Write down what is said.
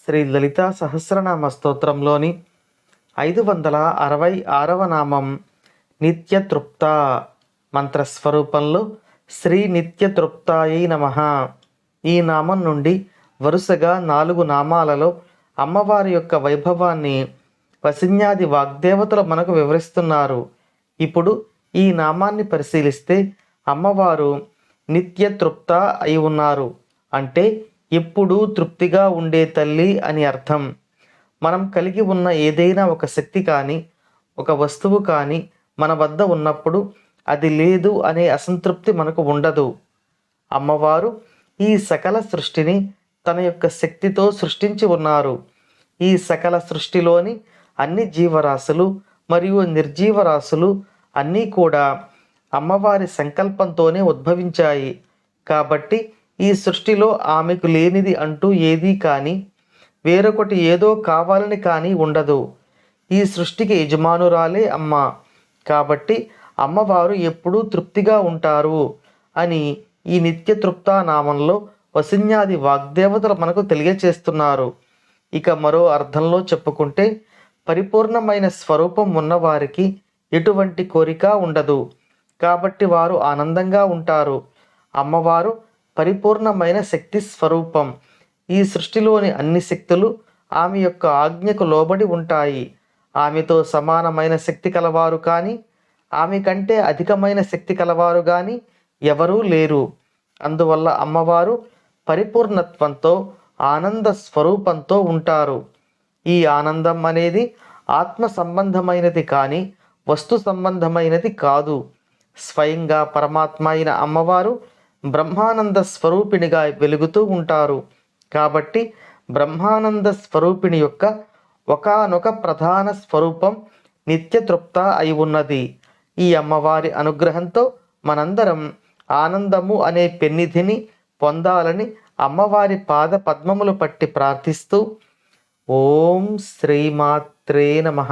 శ్రీ లలితా సహస్రనామ స్తోత్రంలోని 566వ నామం నిత్యతృప్త మంత్రస్వరూపంలో శ్రీ నిత్యతృప్తాయై నమః. ఈ నామం నుండి వరుసగా 4 నామాలలో అమ్మవారి యొక్క వైభవాన్ని వసిన్యాది వాగ్దేవతలు మనకు వివరిస్తున్నారు. ఇప్పుడు ఈ నామాన్ని పరిశీలిస్తే అమ్మవారు నిత్యతృప్త అయి ఉన్నారు అంటే ఎప్పుడూ తృప్తిగా ఉండే తల్లి అని అర్థం. మనం కలిగి ఉన్న ఏదైనా ఒక శక్తి కానీ ఒక వస్తువు కానీ మన వద్ద ఉన్నప్పుడు అది లేదు అనే అసంతృప్తి మనకు ఉండదు. అమ్మవారు ఈ సకల సృష్టిని తన యొక్క శక్తితో సృష్టించి ఉన్నారు. ఈ సకల సృష్టిలోని అన్ని జీవరాశులు మరియు నిర్జీవరాశులు అన్నీ కూడా అమ్మవారి సంకల్పంతోనే ఉద్భవించాయి. కాబట్టి ఈ సృష్టిలో ఆమెకు లేనిది అంటూ ఏదీ కానీ వేరొకటి ఏదో కావాలని కానీ ఉండదు. ఈ సృష్టికి యజమానురాలే అమ్మ. కాబట్టి అమ్మవారు ఎప్పుడూ తృప్తిగా ఉంటారు అని ఈ నిత్యతృప్త నామంలో వసిన్యాది వాగ్దేవతలు మనకు తెలియచేస్తున్నారు. ఇక మరో అర్థంలో చెప్పుకుంటే పరిపూర్ణమైన స్వరూపం ఉన్నవారికి ఎటువంటి కోరిక ఉండదు. కాబట్టి వారు ఆనందంగా ఉంటారు. అమ్మవారు పరిపూర్ణమైన శక్తి స్వరూపం. ఈ సృష్టిలోని అన్ని శక్తులు ఆమె యొక్క ఆజ్ఞకు లోబడి ఉంటాయి. ఆమెతో సమానమైన శక్తి కలవారు కానీ ఆమె కంటే అధికమైన శక్తి కలవారు కానీ ఎవరూ లేరు. అందువల్ల అమ్మవారు పరిపూర్ణత్వంతో ఆనంద స్వరూపంతో ఉంటారు. ఈ ఆనందం అనేది ఆత్మ సంబంధమైనది కానీ వస్తు సంబంధమైనది కాదు. స్వయంగా పరమాత్మ అయిన అమ్మవారు బ్రహ్మానంద స్వరూపిణిగా వెలుగుతూ ఉంటారు. కాబట్టి బ్రహ్మానంద స్వరూపిణి యొక్క ఒకానొక ప్రధాన స్వరూపం నిత్యతృప్త అయి ఉన్నది. ఈ అమ్మవారి అనుగ్రహంతో మనందరం ఆనందము అనే పెన్నిధిని పొందాలని అమ్మవారి పాద పద్మములు పట్టి ప్రార్థిస్తూ ఓం శ్రీమాత్రే నమః.